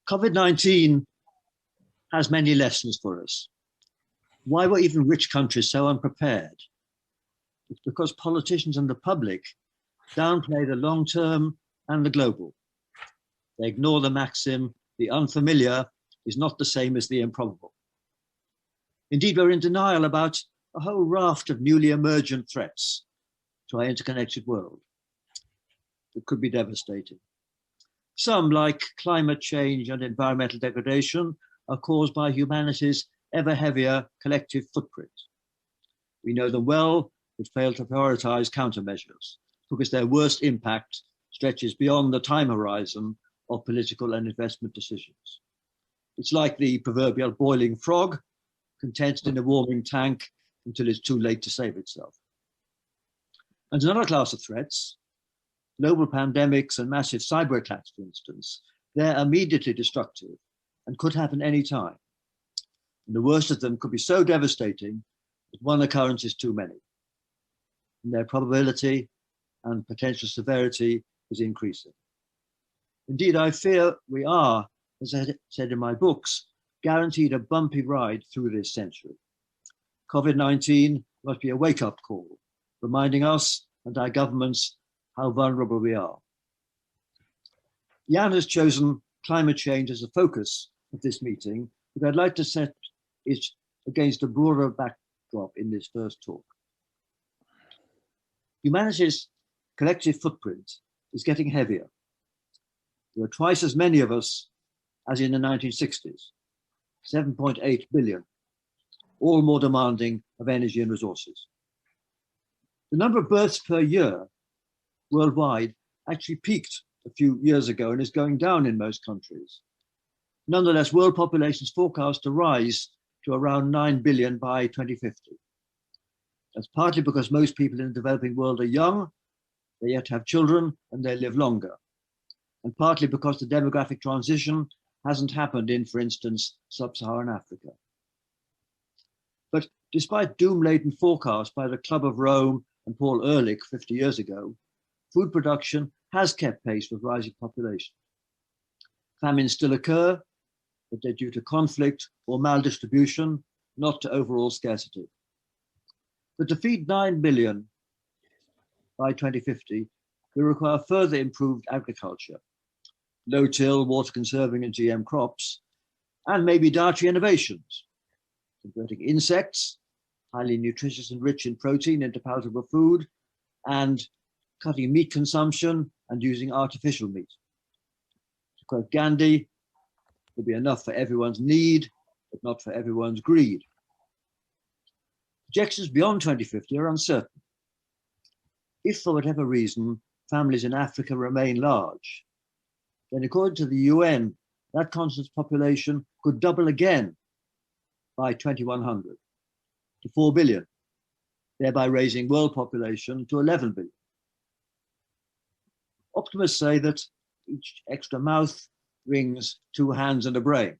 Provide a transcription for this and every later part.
COVID-19 has many lessons for us. Why were even rich countries so unprepared? It's because politicians and the public downplay the long-term and the global. They ignore the maxim, the unfamiliar is not the same as the improbable. Indeed, we're in denial about a whole raft of newly emergent threats to our interconnected world that could be devastating. Some, like climate change and environmental degradation, are caused by humanity's ever heavier collective footprint. We know them well, but fail to prioritize countermeasures because their worst impact stretches beyond the time horizon of political and investment decisions. It's like the proverbial boiling frog, content in a warming tank until it's too late to save itself. And another class of threats, global pandemics and massive cyber attacks, for instance, they're immediately destructive and could happen any time. And the worst of them could be so devastating that one occurrence is too many. And their probability and potential severity is increasing. Indeed, I fear we are, as I said in my books, guaranteed a bumpy ride through this century. COVID-19 must be a wake-up call, reminding us and our governments how vulnerable we are. Jan has chosen climate change as the focus of this meeting, but I'd like to set it against a broader backdrop in this first talk. Humanity's collective footprint is getting heavier. There are twice as many of us as in the 1960s, 7.8 billion, all more demanding of energy and resources. The number of births per year worldwide actually peaked a few years ago and is going down in most countries. Nonetheless, world population is forecast to rise to around 9 billion by 2050. That's partly because most people in the developing world are young, they yet have children, and they live longer. And partly because the demographic transition hasn't happened in, for instance, sub-Saharan Africa. But despite doom-laden forecasts by the Club of Rome and Paul Ehrlich 50 years ago, food production has kept pace with rising population. Famines still occur, but they're due to conflict or maldistribution, not to overall scarcity. But to feed 9 billion by 2050, we require further improved agriculture, no-till, water-conserving and GM crops, and maybe dietary innovations, converting insects, highly nutritious and rich in protein, into palatable food, and cutting meat consumption and using artificial meat. To quote Gandhi, there'll be enough for everyone's need, but not for everyone's greed. Projections beyond 2050 are uncertain. If for whatever reason families in Africa remain large, then according to the UN, that continent's population could double again by 2100 to 4 billion, thereby raising world population to 11 billion. Optimists say that each extra mouth brings 2 hands and a brain.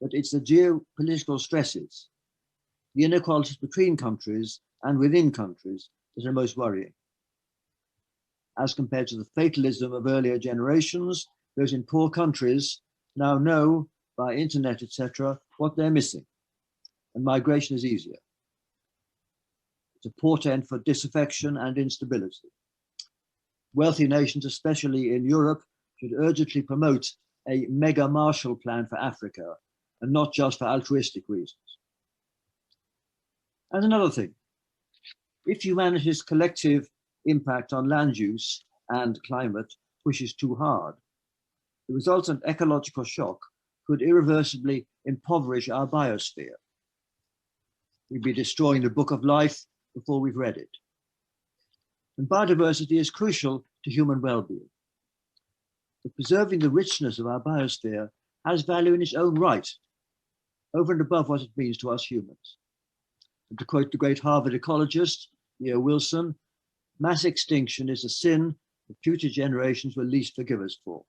But it's the geopolitical stresses, the inequalities between countries and within countries that are most worrying. As compared to the fatalism of earlier generations, those in poor countries now know by internet, etc., what they're missing, and migration is easier. It's a portent for disaffection and instability. Wealthy nations, especially in Europe, should urgently promote a mega Marshall Plan for Africa, and not just for altruistic reasons. And another thing, if humanity's collective impact on land use and climate pushes too hard, the resultant ecological shock could irreversibly impoverish our biosphere. We'd be destroying the book of life before we've read it. And biodiversity is crucial to human well-being. But preserving the richness of our biosphere has value in its own right, over and above what it means to us humans. And to quote the great Harvard ecologist, Leo Wilson, mass extinction is a sin that future generations will least forgive us for.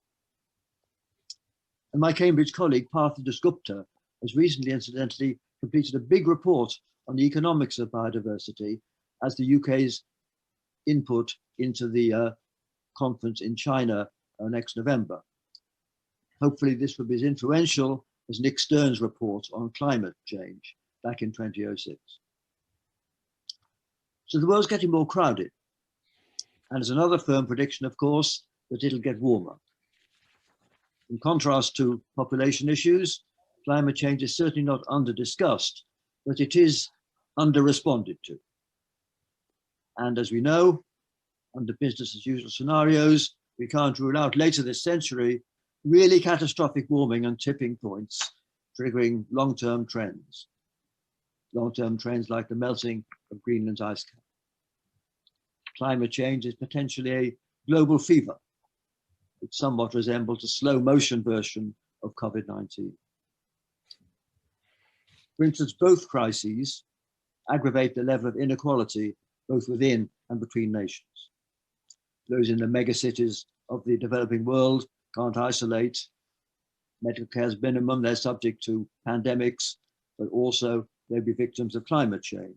And my Cambridge colleague, Partha Dasgupta, has recently, incidentally, completed a big report on the economics of biodiversity as the UK's input into the conference in China next November. Hopefully this will be as influential as Nick Stern's report on climate change back in 2006. So the world's getting more crowded. And there's another firm prediction, of course, that it'll get warmer. In contrast to population issues, climate change is certainly not under-discussed, but it is under-responded to. And as we know, under business as usual scenarios, we can't rule out later this century really catastrophic warming and tipping points triggering long-term trends like the melting of Greenland's ice cap. Climate change is potentially a global fever. It somewhat resembles a slow motion version of COVID-19. For instance, both crises aggravate the level of inequality both within and between nations. Those in the megacities of the developing world can't isolate. Medical care is minimum, they're subject to pandemics, but also they'll be victims of climate change.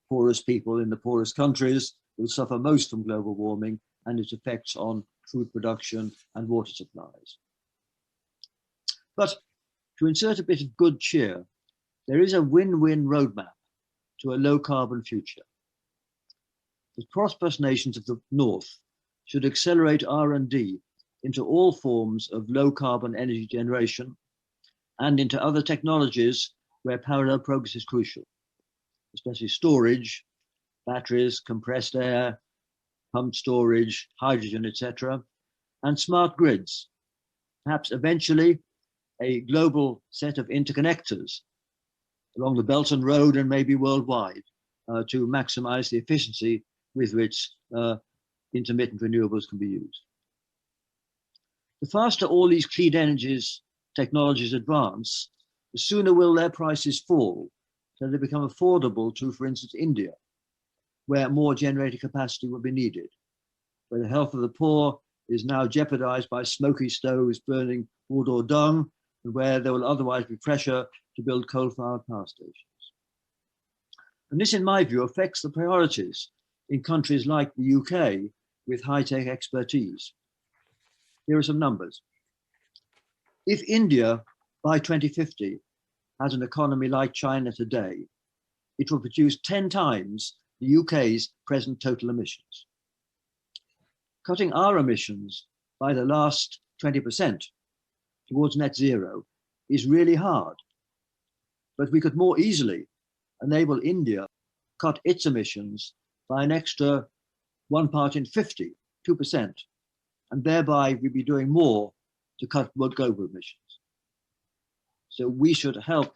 Poorest people in the poorest countries will suffer most from global warming and its effects on food production and water supplies. But to insert a bit of good cheer, there is a win-win roadmap to a low-carbon future. The prosperous nations of the North should accelerate R&D into all forms of low-carbon energy generation and into other technologies where parallel progress is crucial, especially storage, batteries, compressed air, pumped storage, hydrogen, etc., and smart grids, perhaps eventually a global set of interconnectors along the Belt and Road and maybe worldwide to maximize the efficiency with which intermittent renewables can be used. The faster all these clean energies technologies advance, the sooner will their prices fall so they become affordable to, for instance, India, where more generating capacity will be needed, where the health of the poor is now jeopardized by smoky stoves burning wood or dung, and where there will otherwise be pressure to build coal-fired power stations. And this, in my view, affects the priorities in countries like the UK with high-tech expertise. Here are some numbers. If India, by 2050, has an economy like China today, it will produce 10 times the UK's present total emissions. Cutting our emissions by the last 20% towards net zero is really hard, but we could more easily enable India to cut its emissions by an extra 1 part in 50, 2%, and thereby we'd be doing more to cut global emissions. So we should help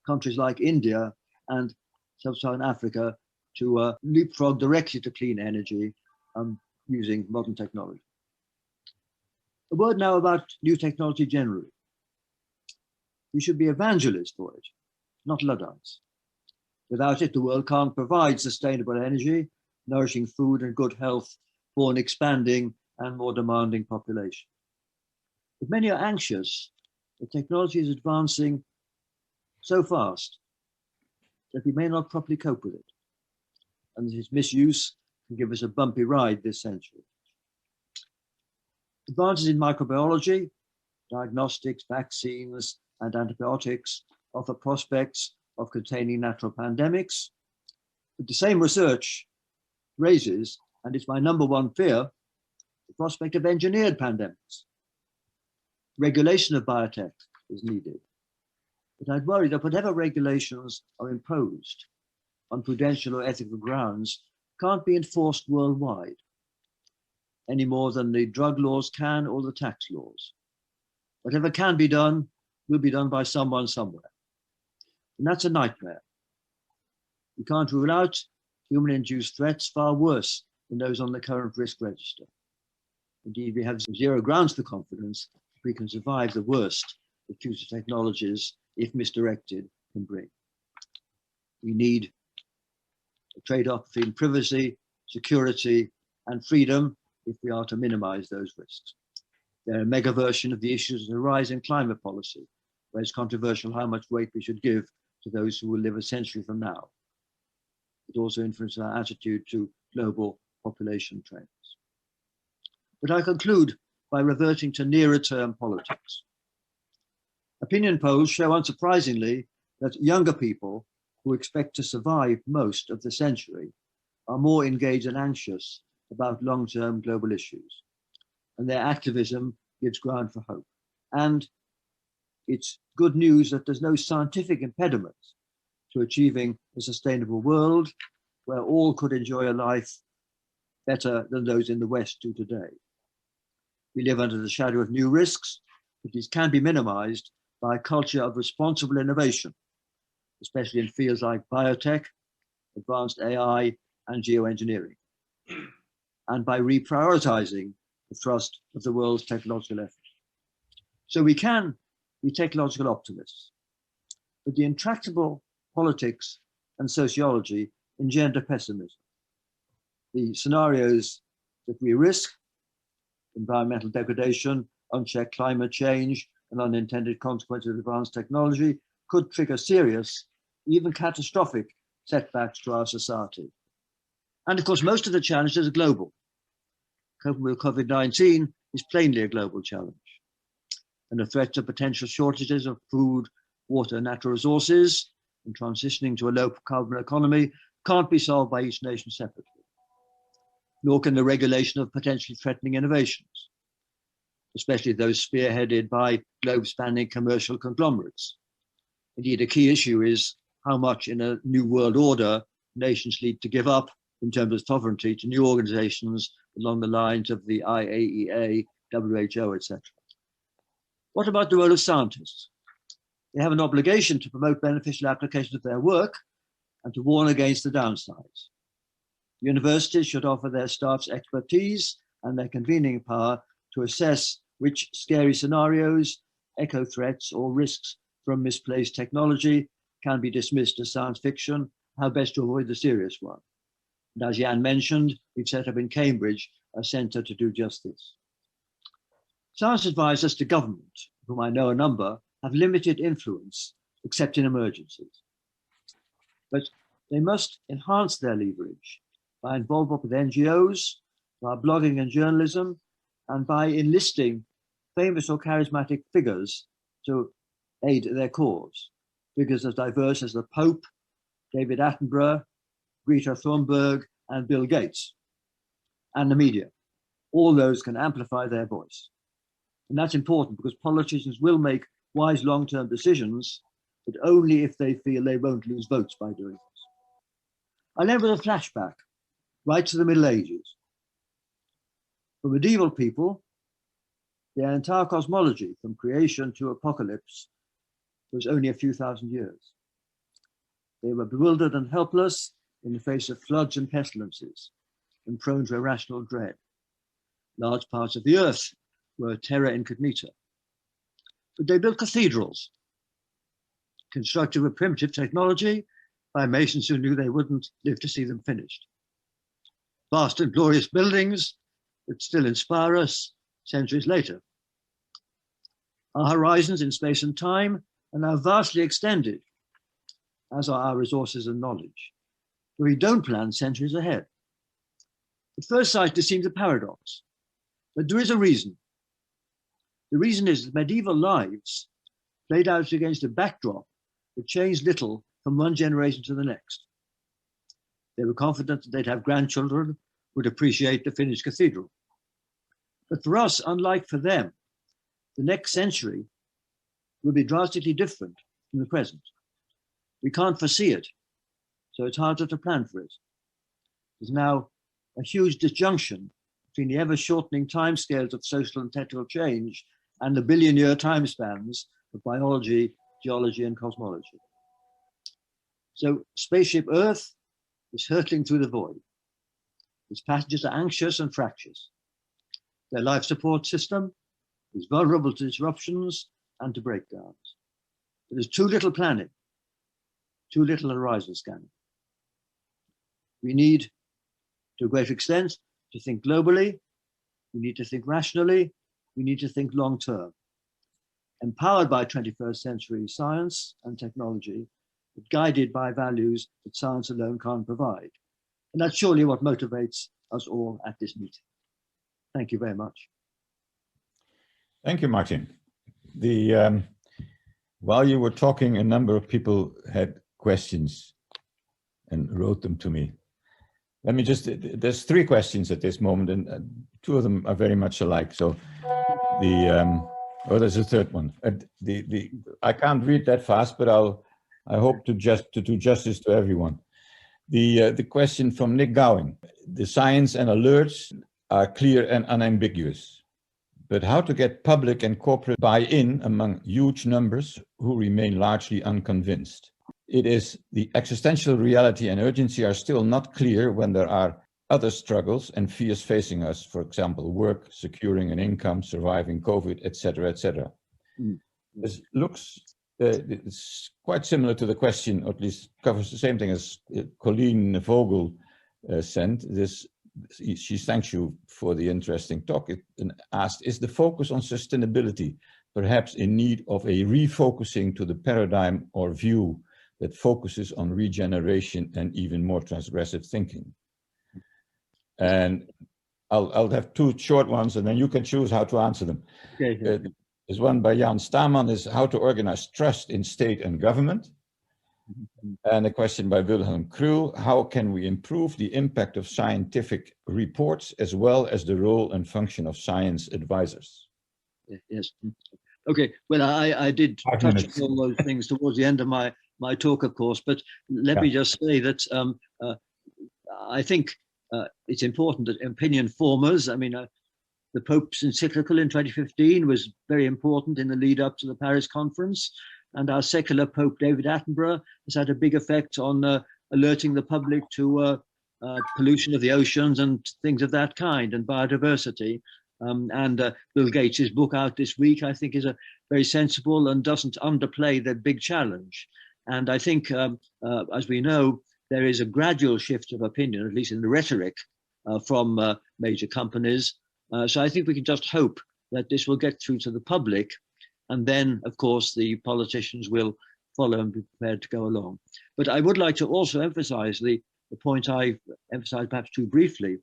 countries like India and Sub-Saharan Africa to leapfrog directly to clean energy using modern technology. A word now about new technology generally. We should be evangelists for it, not Luddites. Without it, the world can't provide sustainable energy, nourishing food and good health for an expanding and more demanding population. But many are anxious that technology is advancing so fast that we may not properly cope with it, and that its misuse can give us a bumpy ride this century. Advances in microbiology, diagnostics, vaccines, and antibiotics offer prospects of containing natural pandemics, but the same research raises, and it's my number one fear, the prospect of engineered pandemics. Regulation of biotech is needed, but I'd worry that whatever regulations are imposed on prudential or ethical grounds can't be enforced worldwide, any more than the drug laws can or the tax laws. Whatever can be done will be done by someone somewhere. And that's a nightmare. We can't rule out human-induced threats far worse than those on the current risk register. Indeed, we have zero grounds for confidence that we can survive the worst that future technologies, if misdirected, can bring. We need a trade-off between privacy, security, and freedom if we are to minimize those risks. They're a mega version of the issues that arise in climate policy, where it's controversial how much weight we should give to those who will live a century from now. It also influences our attitude to global population trends. But I conclude by reverting to nearer term politics. Opinion polls show, unsurprisingly, that younger people who expect to survive most of the century are more engaged and anxious about long-term global issues, and their activism gives ground for hope. And it's good news that there's no scientific impediment to achieving a sustainable world where all could enjoy a life better than those in the West do today. We live under the shadow of new risks, but these can be minimized by a culture of responsible innovation, especially in fields like biotech, advanced AI, and geoengineering, and by reprioritizing the thrust of the world's technological effort. So we can be technological optimists, but the intractable politics and sociology engender pessimism. The scenarios that we risk, environmental degradation, unchecked climate change, and unintended consequences of advanced technology, could trigger serious, even catastrophic setbacks to our society. And of course, most of the challenges are global. Coping with COVID-19 is plainly a global challenge. And the threat to potential shortages of food, water, and natural resources, and transitioning to a low carbon economy can't be solved by each nation separately. Nor can the regulation of potentially threatening innovations, especially those spearheaded by globe-spanning commercial conglomerates. Indeed, a key issue is how much in a new world order nations need to give up in terms of sovereignty to new organizations along the lines of the IAEA, WHO, etc. What about the role of scientists? They have an obligation to promote beneficial application of their work and to warn against the downsides. Universities should offer their staff's expertise and their convening power to assess which scary scenarios, echo threats, or risks from misplaced technology can be dismissed as science fiction, how best to avoid the serious one. And as Jan mentioned, we've set up in Cambridge a centre to do just this. Science advisors to government, whom I know a number, have limited influence except in emergencies. But they must enhance their leverage by involvement with NGOs, by blogging and journalism, and by enlisting famous or charismatic figures to aid their cause. Figures as diverse as the Pope, David Attenborough, Greta Thunberg, and Bill Gates, and the media. All those can amplify their voice. And that's important because politicians will make wise long-term decisions, but only if they feel they won't lose votes by doing this. I'll end with a flashback right to the Middle Ages. For medieval people, their entire cosmology, from creation to apocalypse, was only a few thousand years. They were bewildered and helpless in the face of floods and pestilences, and prone to irrational dread. Large parts of the earth were terra incognita. But they built cathedrals, constructed with primitive technology by masons who knew they wouldn't live to see them finished. Vast and glorious buildings that still inspire us centuries later. Our horizons in space and time are now vastly extended, as are our resources and knowledge. But we don't plan centuries ahead. At first sight, this seems a paradox, but there is a reason. The reason is that medieval lives played out against a backdrop that changed little from one generation to the next. They were confident that they'd have grandchildren who would appreciate the finished cathedral. But for us, unlike for them, the next century will be drastically different from the present. We can't foresee it, so it's harder to plan for it. There's now a huge disjunction between the ever-shortening timescales of social and technical change and the billion-year time spans of biology, geology, and cosmology. So spaceship Earth is hurtling through the void. Its passengers are anxious and fractious. Their life support system is vulnerable to disruptions and to breakdowns. There's too little planning, too little horizon scanning. We need, to a great extent, to think globally. We need to think rationally. We need to think long term. Empowered by 21st century science and technology, but guided by values that science alone can't provide. And that's surely what motivates us all at this meeting. Thank you very much. Thank you, Martin. While you were talking, a number of people had questions and wrote them to me. Let me just, there's 3 questions at this moment, and 2 of them are very much alike. So there's a 3rd one. I can't read that fast, but I hope to do justice to everyone. The question from Nick Gowing: the science and alerts are clear and unambiguous, but how to get public and corporate buy-in among huge numbers who remain largely unconvinced? It is the existential reality and urgency are still not clear when there are other struggles and fears facing us, for example, work, securing an income, surviving COVID, etc., etc. This looks, it's quite similar to the question, or at least covers the same thing as Colleen Vogel sent. She thanks you for the interesting talk and asked, is the focus on sustainability perhaps in need of a refocusing to the paradigm or view that focuses on regeneration and even more transgressive thinking? And I'll have 2 short ones, and then you can choose how to answer them. Okay. There's one by Jan Staman, is how to organize trust in state and government. And a question by Wilhelm Krull: how can we improve the impact of scientific reports as well as the role and function of science advisors? Yes. Okay. Well, I did touch on all those things towards the end of my talk, of course, but let me just say that I think it's important that opinion formers, I mean, the Pope's encyclical in 2015 was very important in the lead up to the Paris conference. And our secular Pope David Attenborough has had a big effect on alerting the public to pollution of the oceans and things of that kind, and biodiversity. Bill Gates' book out this week, I think, is a very sensible and doesn't underplay the big challenge. And I think, as we know, there is a gradual shift of opinion, at least in the rhetoric, from major companies. So I think we can just hope that this will get through to the public. And then, of course, the politicians will follow and be prepared to go along. But I would like to also emphasize the point I emphasized perhaps too briefly,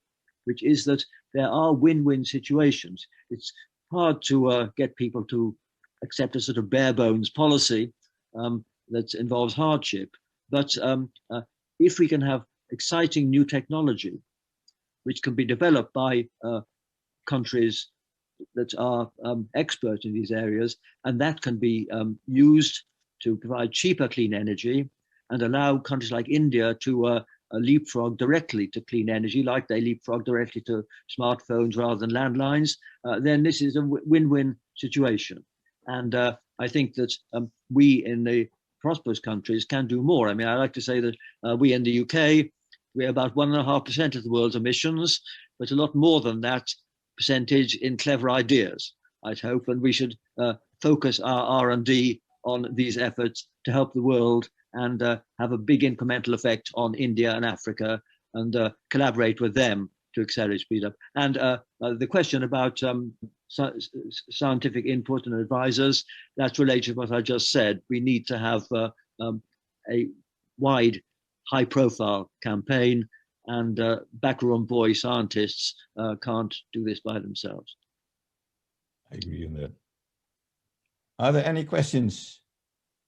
which is that there are win-win situations. It's hard to get people to accept a sort of bare bones policy that involves hardship. But if we can have exciting new technology, which can be developed by countries that are expert in these areas, and that can be used to provide cheaper clean energy and allow countries like India to leapfrog directly to clean energy, like they leapfrog directly to smartphones rather than landlines, then this is a win-win situation. And I think that we in the prosperous countries can do more. I mean, I like to say that we in the UK, we're about 1.5% of the world's emissions, but a lot more than that percentage in clever ideas, I'd hope, and we should focus our R&D on these efforts to help the world and have a big incremental effect on India and Africa, and collaborate with them to accelerate speed up. And the question about scientific input and advisors, that's related to what I just said. We need to have a wide, high-profile campaign, and backroom boy scientists can't do this by themselves. I agree on that. Are there any questions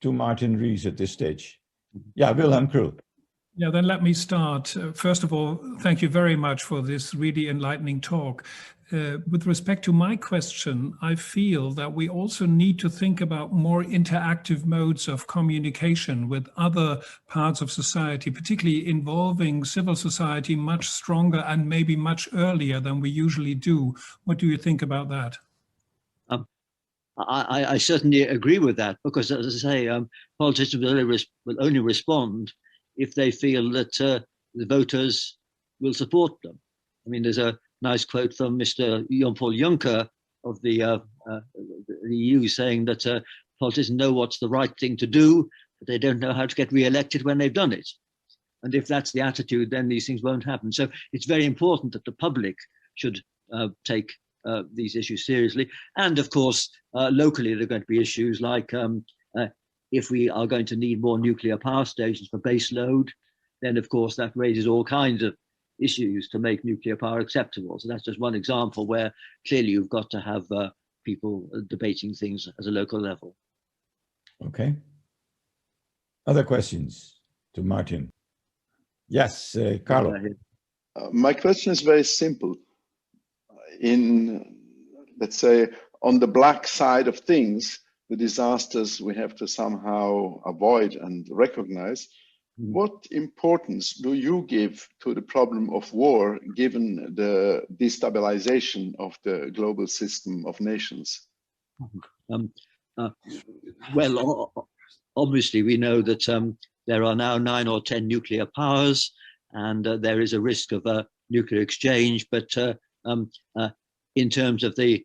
to Martin Rees at this stage? Yeah, Wilhelm Krull. Yeah, then let me start. First of all, thank you very much for this really enlightening talk. With respect to my question, I feel that we also need to think about more interactive modes of communication with other parts of society, particularly involving civil society much stronger and maybe much earlier than we usually do. What do you think about that? I certainly agree with that, because, as I say, politicians will only respond if they feel that the voters will support them. I mean, there's a nice quote from Mr. Jean-Paul Juncker of the EU saying that politicians know what's the right thing to do, but they don't know how to get re-elected when they've done it. And if that's the attitude, then these things won't happen. So it's very important that the public should take these issues seriously. And of course, locally, there are going to be issues like if we are going to need more nuclear power stations for base load, then of course that raises all kinds of issues to make nuclear power acceptable. So that's just one example where clearly you've got to have people debating things at a local level. Okay. Other questions to Martin? Yes, Carlo. My question is very simple. In, let's say, on the black side of things, the disasters we have to somehow avoid and recognize. What importance do you give to the problem of war, given the destabilization of the global system of nations? Well, obviously, we know that there are now 9 or 10 nuclear powers, and there is a risk of a nuclear exchange. But in terms of the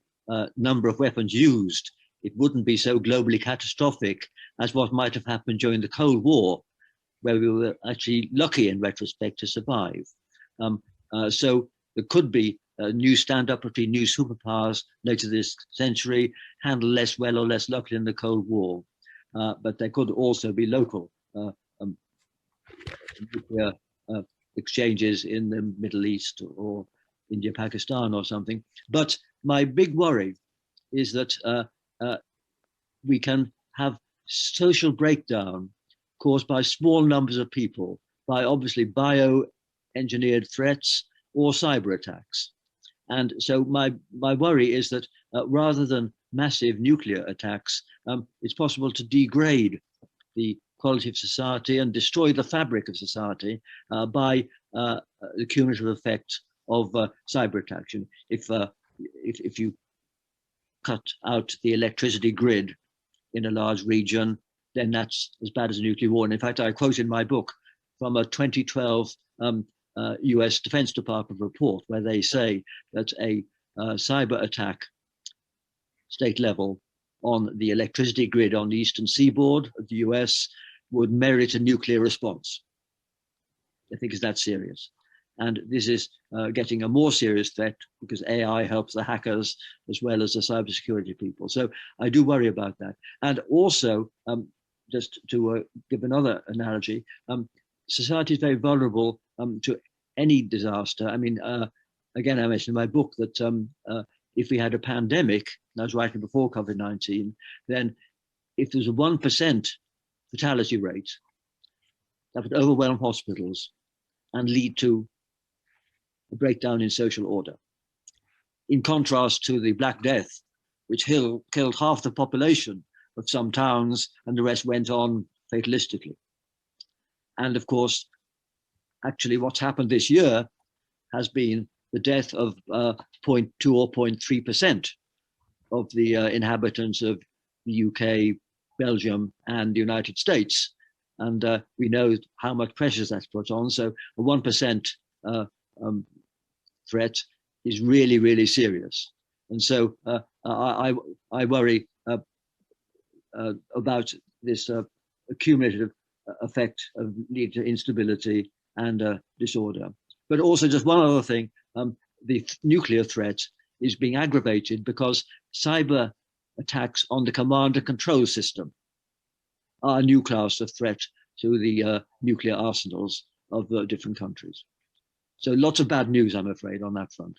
number of weapons used, it wouldn't be so globally catastrophic as what might have happened during the Cold War, where we were actually lucky in retrospect to survive. So there could be a new stand-up between new superpowers later this century, handled less well or less luckily in the Cold War. But there could also be local nuclear exchanges in the Middle East or India, Pakistan or something. But my big worry is that we can have social breakdown caused by small numbers of people, by obviously bio-engineered threats or cyber attacks. And so my worry is that rather than massive nuclear attacks, it's possible to degrade the quality of society and destroy the fabric of society by the cumulative effect of cyber attacks. If you cut out the electricity grid in a large region, then that's as bad as a nuclear war. And in fact, I quote in my book from a 2012 US Defense Department report where they say that a cyber attack state level on the electricity grid on the eastern seaboard of the US would merit a nuclear response. I think it's that serious. And this is getting a more serious threat because AI helps the hackers as well as the cybersecurity people. So I do worry about that. And also, just to give another analogy, society is very vulnerable to any disaster. I mean, again, I mentioned in my book that if we had a pandemic, and I was writing before COVID-19, then if there's a 1% fatality rate, that would overwhelm hospitals and lead to a breakdown in social order. In contrast to the Black Death, which killed half the population of some towns and the rest went on fatalistically. And of course, actually what's happened this year has been the death of 0.2 or 0.3% of the inhabitants of the UK, Belgium, and the United States. And we know how much pressure that's put on. So a 1% threat is really, really serious. And so I worry about this accumulative effect of leading to instability and disorder. But also just one other thing, the nuclear threat is being aggravated because cyber attacks on the command and control system are a new class of threat to the nuclear arsenals of different countries. So lots of bad news, I'm afraid, on that front.